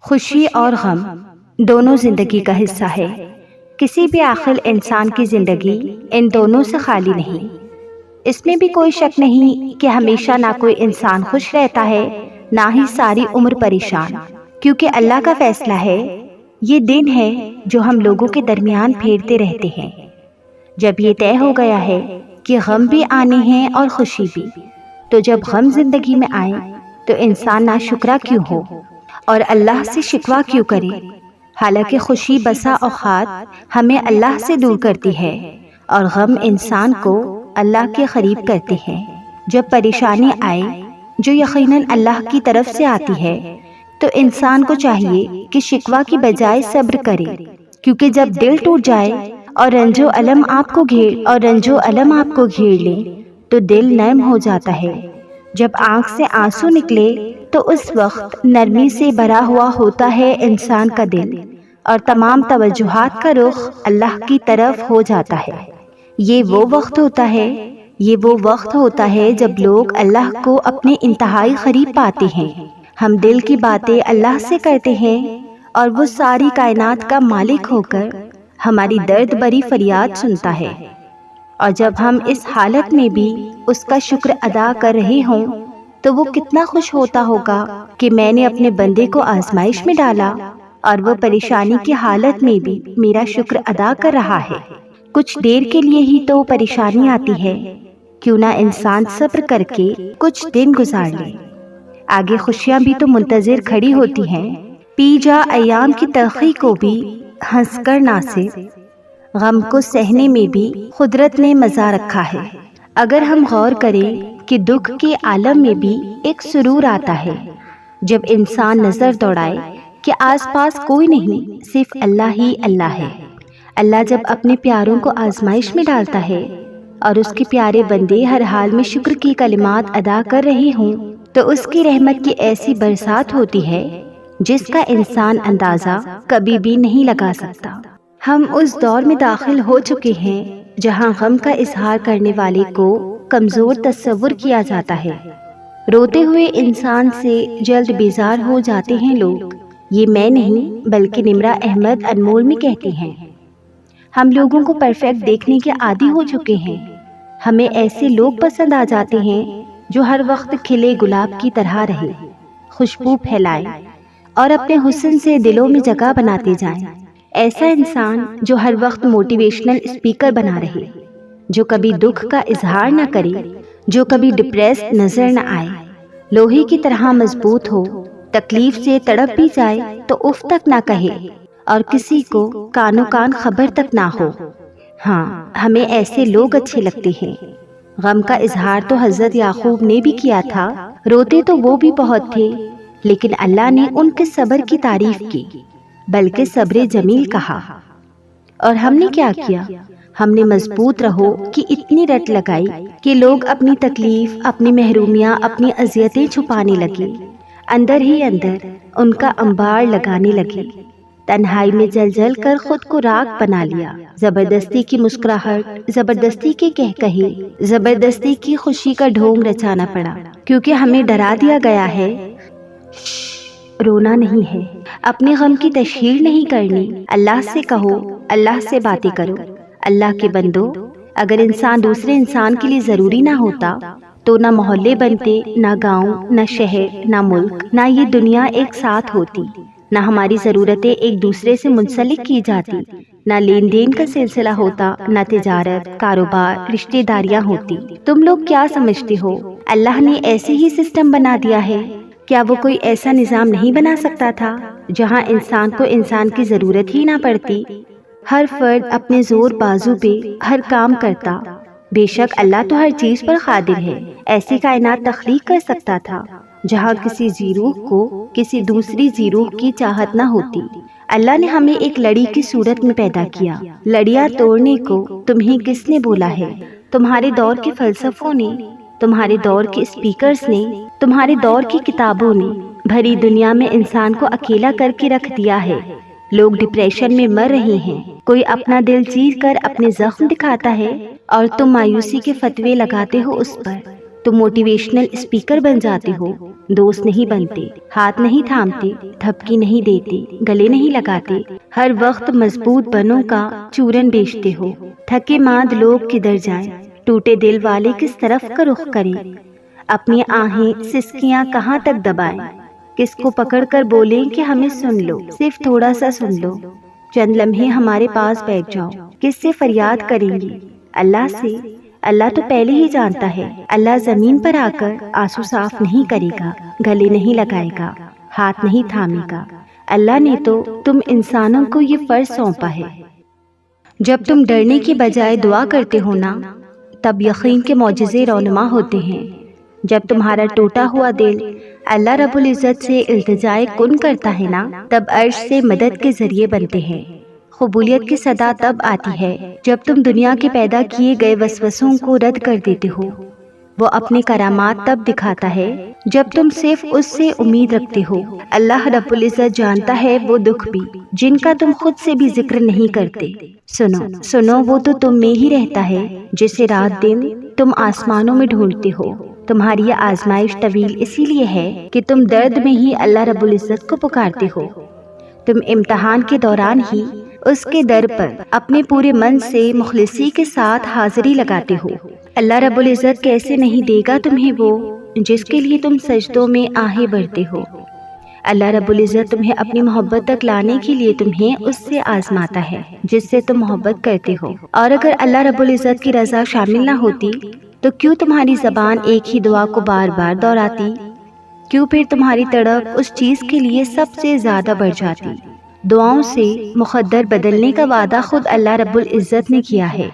خوشی اور غم دونوں زندگی کا حصہ ہے۔ کسی بھی عاقل انسان کی زندگی ان دونوں سے خالی نہیں۔ اس میں بھی کوئی شک نہیں کہ ہمیشہ نہ کوئی انسان خوش رہتا ہے نہ ہی ساری عمر پریشان، کیونکہ اللہ کا فیصلہ ہے، یہ دن ہے جو ہم لوگوں کے درمیان پھیرتے رہتے ہیں۔ جب یہ طے ہو گیا ہے کہ غم بھی آنے ہیں اور خوشی بھی، تو جب غم زندگی میں آئے تو انسان ناشکرا کیوں ہو اور اللہ سے شکوہ کیوں کرے؟ حالانکہ خوشی بسا اوقات ہمیں اللہ سے دور کرتی ہے اور غم انسان کو اللہ کے قریب کرتے ہیں۔ جب پریشانی آئے جو یقیناً اللہ کی طرف سے آتی ہے تو انسان کو چاہیے کہ شکوہ کی بجائے صبر کرے، کیونکہ جب دل ٹوٹ جائے اور رنج و الم آپ کو گھیر لے تو دل نرم ہو جاتا ہے۔ جب آنکھ سے آنسو نکلے تو اس وقت نرمی سے بھرا ہوا ہوتا ہے انسان کا دل اور تمام توجہات کا رخ اللہ کی طرف ہو جاتا ہے۔ یہ وہ وقت ہوتا ہے جب لوگ اللہ کو اپنے انتہائی قریب پاتے ہیں۔ ہم دل کی باتیں اللہ سے کرتے ہیں اور وہ ساری کائنات کا مالک ہو کر ہماری درد بری فریاد سنتا ہے۔ اور جب ہم اس حالت میں بھی اس کا شکر ادا کر رہے ہوں تو وہ کتنا خوش ہوتا ہوگا کہ میں نے اپنے بندے کو آزمائش میں ڈالا اور وہ پریشانی کی حالت میں بھی میرا شکر ادا کر رہا ہے۔ کچھ دیر کے لیے ہی تو پریشانی آتی ہے، کیوں نہ انسان صبر کر کے کچھ دن گزار لے، آگے خوشیاں بھی تو منتظر کھڑی ہوتی ہیں۔ پی جا ایام کی تلخی کو بھی ہنس کر ناصر، غم کو سہنے میں بھی قدرت نے مزہ رکھا ہے۔ اگر ہم غور کریں کہ دکھ کے عالم میں بھی ایک سرور آتا ہے جب انسان نظر دوڑائے کہ آس پاس کوئی نہیں، صرف اللہ ہی اللہ ہے۔ اللہ جب اپنے پیاروں کو آزمائش میں ڈالتا ہے اور اس کے پیارے بندے ہر حال میں شکر کی کلمات ادا کر رہے ہوں تو اس کی رحمت کی ایسی برسات ہوتی ہے جس کا انسان اندازہ کبھی بھی نہیں لگا سکتا۔ ہم اس دور میں داخل ہو چکے ہیں جہاں غم کا اظہار کرنے والے کو کمزور تصور کیا جاتا ہے۔ روتے ہوئے انسان سے جلد بیزار ہو جاتے ہیں لوگ، یہ میں نہیں بلکہ نمرہ احمد انمول میں کہتی ہیں۔ ہم لوگوں کو پرفیکٹ دیکھنے کے عادی ہو چکے ہیں۔ ہمیں ایسے لوگ پسند آ جاتے ہیں جو ہر وقت کھلے گلاب کی طرح رہے، خوشبو پھیلائے اور اپنے حسن سے دلوں میں جگہ بناتے جائیں۔ ایسا انسان جو ہر وقت موٹیویشنل اسپیکر بنا رہے، جو کبھی دکھ کا اظہار نہ کرے، جو کبھی ڈپریسڈ نظر نہ آئے، لوہے کی طرح مضبوط ہو، تکلیف سے تڑپ بھی جائے تو اف تک نہ کہے اور کسی کو کانوں کان خبر تک نہ ہو۔ ہاں، ہمیں ایسے لوگ اچھے لگتے ہیں۔ غم کا اظہار تو حضرت یعقوب نے بھی کیا تھا، روتے تو وہ بھی بہت تھے، لیکن اللہ نے ان کے صبر کی تعریف کی، بلکہ صبر جمیل کہا۔ اور ہم نے کیا کیا؟ ہم نے مضبوط رہو کہ اتنی رٹ لگائی کہ لوگ اپنی تکلیف، اپنی محرومیاں، اپنی اذیتیں چھپانے لگے، اندر ہی اندر ان کا انبار لگانے لگے، تنہائی میں جل جل کر خود کو راکھ بنا لیا۔ زبردستی کی مسکراہٹ، زبردستی کے کہکہے، زبردستی کی خوشی کا ڈھونگ رچانا پڑا، کیونکہ ہمیں ڈرا دیا گیا ہے، رونا نہیں ہے، اپنے غم کی تشہیر نہیں کرنی، اللہ سے کہو، اللہ سے باتیں کرو۔ اللہ کے بندو، اگر انسان دوسرے انسان کے لیے ضروری نہ ہوتا تو نہ محلے بنتے، نہ گاؤں، نہ شہر، نہ ملک، نہ یہ دنیا ایک ساتھ ہوتی، نہ ہماری ضرورتیں ایک دوسرے سے منسلک کی جاتی، نہ لین دین کا سلسلہ ہوتا، نہ تجارت، کاروبار، رشتہ داریاں ہوتی۔ تم لوگ کیا سمجھتے ہو اللہ نے ایسے ہی سسٹم بنا دیا ہے؟ کیا وہ کوئی ایسا نظام نہیں بنا سکتا تھا جہاں انسان کو انسان کی ضرورت ہی نہ پڑتی؟ ہر فرد اپنے زور بازو پہ ہر کام کرتا۔ بے شک اللہ تو ہر چیز پر قادر ہے۔ ایسی کائنات تخلیق کر سکتا تھا جہاں کسی زیروح کو کسی دوسری زیروح کی چاہت نہ ہوتی۔ اللہ نے ہمیں ایک لڑی کی صورت میں پیدا کیا۔ لڑیاں توڑنے کو تمہیں کس نے بولا ہے؟ تمہارے دور کے فلسفوں نے، تمہارے دور کے اسپیکرز نے، تمہارے دور کی کتابوں نے بھری دنیا میں انسان کو اکیلا کر کے رکھ دیا ہے۔ لوگ ڈپریشن میں مر رہے ہیں، کوئی اپنا دل چیر کر اپنے زخم دکھاتا ہے اور تم مایوسی کے فتوے لگاتے ہو اس پر، تم موٹیویشنل اسپیکر بن جاتے ہو، دوست نہیں بنتے، ہاتھ نہیں تھامتے، تھپکی نہیں دیتے، گلے نہیں لگاتے، ہر وقت مضبوط بنوں کا چورن بیچتے ہو۔ تھکے ماند لوگ کدھر جائیں، ٹوٹے دل والے کس طرف کا رخ کریں، اپنی آہیں سسکیاں کہاں تک دبائیں، کس کو پکڑ کر بولیں کہ ہمیں سن لو، صرف تھوڑا سا سن لو، چند لمحے ہمارے پاس بیٹھ جاؤ۔ کس سے فریاد کریں گی؟ اللہ سے۔ اللہ تو پہلے ہی جانتا ہے۔ اللہ زمین پر آ کر آنسو صاف نہیں کرے گا، گلے نہیں لگائے گا، ہاتھ نہیں تھامے گا۔ اللہ نے تو تم انسانوں کو یہ فرض سونپا ہے۔ جب تم ڈرنے کی بجائے دعا کرتے ہو نا، تب یقین کے معجزے رونما ہوتے ہیں۔ جب تمہارا ٹوٹا ہوا دل اللہ رب العزت سے التجائے کن کرتا ہے نا، تب عرش سے مدد کے ذریعے بنتے ہیں۔ قبولیت کی صدا تب آتی ہے جب تم دنیا کے پیدا کیے گئے وسوسوں کو رد کر دیتے ہو۔ وہ اپنے کرامات تب دکھاتا ہے جب تم صرف اس سے امید رکھتے ہو۔ اللہ رب العزت جانتا ہے وہ دکھ بھی جن کا تم خود سے بھی ذکر نہیں کرتے۔ سنو وہ تو تم میں ہی رہتا ہے جسے رات دن تم آسمانوں میں ڈھونڈتے ہو۔ تمہاری یہ آزمائش طویل اسی لیے ہے کہ تم درد میں ہی اللہ رب العزت کو پکارتے ہو۔ تم امتحان کے دوران ہی اس کے در پر اپنے پورے من سے مخلصی کے ساتھ حاضری لگاتے ہو۔ اللہ رب العزت کیسے نہیں دے گا تمہیں وہ جس کے لیے تم سجدوں میں آہیں بھرتے ہو۔ اللہ رب العزت تمہیں اپنی محبت تک لانے کے لیے تمہیں اس سے آزماتا ہے جس سے تم محبت کرتے ہو۔ اور اگر اللہ رب العزت کی رضا شامل نہ ہوتی تو کیوں تمہاری زبان ایک ہی دعا کو بار بار دہراتی؟ کیوں پھر تمہاری تڑپ اس چیز کے لیے سب سے زیادہ بڑھ جاتی؟ دعاؤں سے مقدر بدلنے کا وعدہ خود اللہ رب العزت نے کیا ہے۔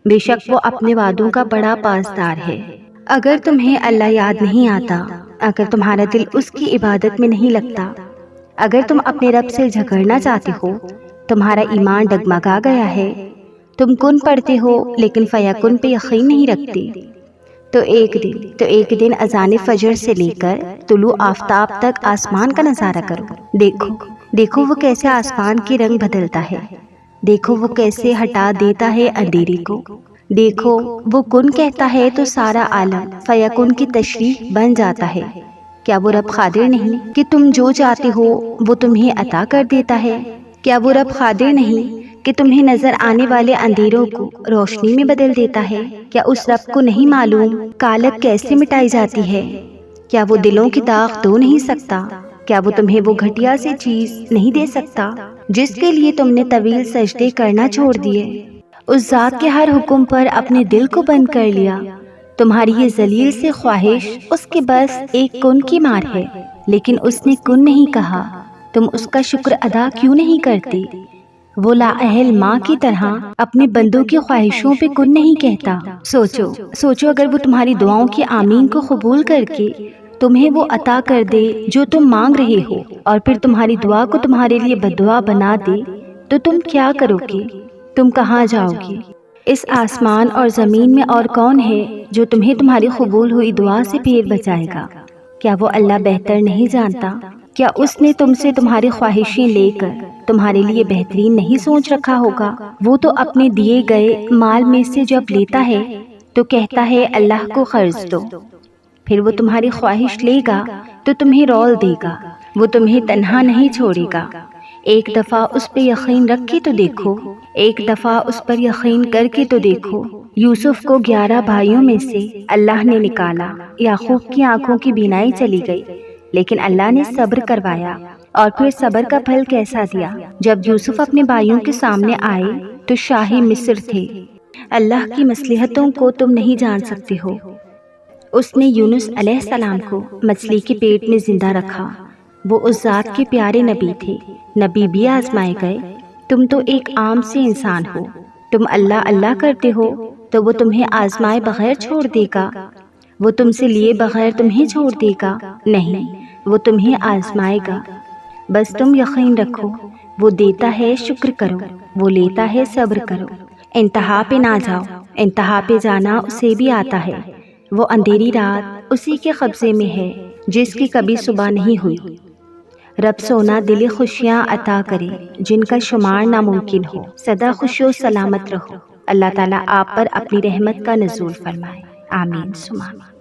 بے شک وہ اپنے وعدوں کا بڑا پاسدار ہے۔ اگر تمہیں اللہ یاد نہیں آتا، اگر تمہارا دل اس کی عبادت میں نہیں لگتا، اگر تم اپنے رب سے جھگڑنا چاہتے ہو، تمہارا ایمان ڈگمگا گیا ہے، تم کن پڑھتے ہو لیکن فیکن پہ یقین نہیں رکھتے، تو ایک دن اذان فجر سے لے کر طلوع آفتاب تک آسمان کا نظارہ کرو۔ دیکھو وہ کیسے آسمان کی رنگ بدلتا ہے، دیکھو وہ کیسے ہٹا دیتا ہے اندھیرے کو، دیکھو وہ کن کہتا ہے تو سارا عالم فیکن کی تشریح بن جاتا ہے۔ کیا وہ رب قادر نہیں کہ تم جو چاہتے ہو وہ تمہیں عطا کر دیتا ہے؟ کیا وہ رب قادر نہیں کہ تمہیں نظر آنے والے اندھیروں کو روشنی میں بدل دیتا ہے؟ کیا اس رب کو نہیں معلوم کالک کیسے مٹائی جاتی ہے؟ کیا وہ دلوں کی داغ دھو نہیں سکتا؟ کیا وہ تمہیں وہ گھٹیا سی چیز نہیں دے سکتا جس کے لیے تم نے طویل سجدے کرنا چھوڑ دیے؟ اس ذات کے ہر حکم پر اپنے دل کو بند کر لیا۔ تمہاری یہ ذلیل سے خواہش اس کے بس ایک کن کی مار ہے، لیکن اس نے کن نہیں کہا۔ تم اس کا شکر ادا کیوں نہیں کرتے؟ وہ لااہل ماں کی طرح اپنے بندوں کی خواہشوں پہ کن نہیں کہتا۔ سوچو اگر وہ تمہاری دعاؤں کی آمین کو قبول کر کے تمہیں وہ عطا کر دے جو تم مانگ رہے ہو، اور پھر تمہاری دعا کو تمہارے لیے بددعا بنا دے، تو تم کیا کرو گے؟ تم کہاں جاؤ گے؟ اس آسمان اور زمین میں اور کون ہے جو تمہیں تمہاری قبول ہوئی دعا سے پھیر بچائے گا؟ کیا وہ اللہ بہتر نہیں جانتا؟ کیا اس نے تم سے تمہاری خواہشیں لے کر تمہارے لیے بہترین نہیں سوچ رکھا ہوگا؟ وہ تو اپنے دیے گئے مال میں سے جب لیتا ہے تو کہتا ہے اللہ کو قرض دو، پھر وہ تمہاری خواہش لے گا تو تمہیں رول دے گا، وہ تمہیں تنہا نہیں چھوڑے گا۔ ایک دفعہ اس پہ یقین رکھ کے تو دیکھو، ایک دفعہ اس پر یقین کر کے تو دیکھو۔ یوسف کو 11 بھائیوں میں سے اللہ نے نکالا، یعقوب کی آنکھوں کی بینائی چلی گئی، لیکن اللہ نے صبر کروایا، اور پھر صبر کا پھل کیسا دیا۔ جب یوسف اپنے بھائیوں کے سامنے آئے تو شاہ مصر تھے۔ اللہ کی مصلحتوں کو تم نہیں جان سکتے ہو۔ اس نے یونس علیہ السلام کو مچھلی کے پیٹ میں زندہ رکھا۔ وہ اس ذات کے پیارے نبی تھے، نبی بھی آزمائے گئے۔ تم تو ایک عام سے انسان ہو، تم اللہ اللہ کرتے ہو تو وہ تمہیں آزمائے بغیر چھوڑ دے گا؟ وہ تم سے لیے بغیر تمہیں چھوڑ دے گا؟ نہیں، وہ تمہیں آزمائے گا۔ بس تم یقین رکھو، وہ دیتا ہے شکر کرو، وہ لیتا ہے صبر کرو۔ انتہا پہ نہ جاؤ، انتہا پہ جانا اسے بھی آتا ہے۔ وہ اندھیری رات اسی کے قبضے میں ہے جس کی کبھی صبح نہیں ہوئی۔ رب سونا دلی خوشیاں عطا کرے جن کا شمار ناممکن ہو۔ سدا خوش و سلامت رہو۔ اللہ تعالیٰ آپ پر اپنی رحمت کا نزول فرمائے۔ آمین ثم آمین۔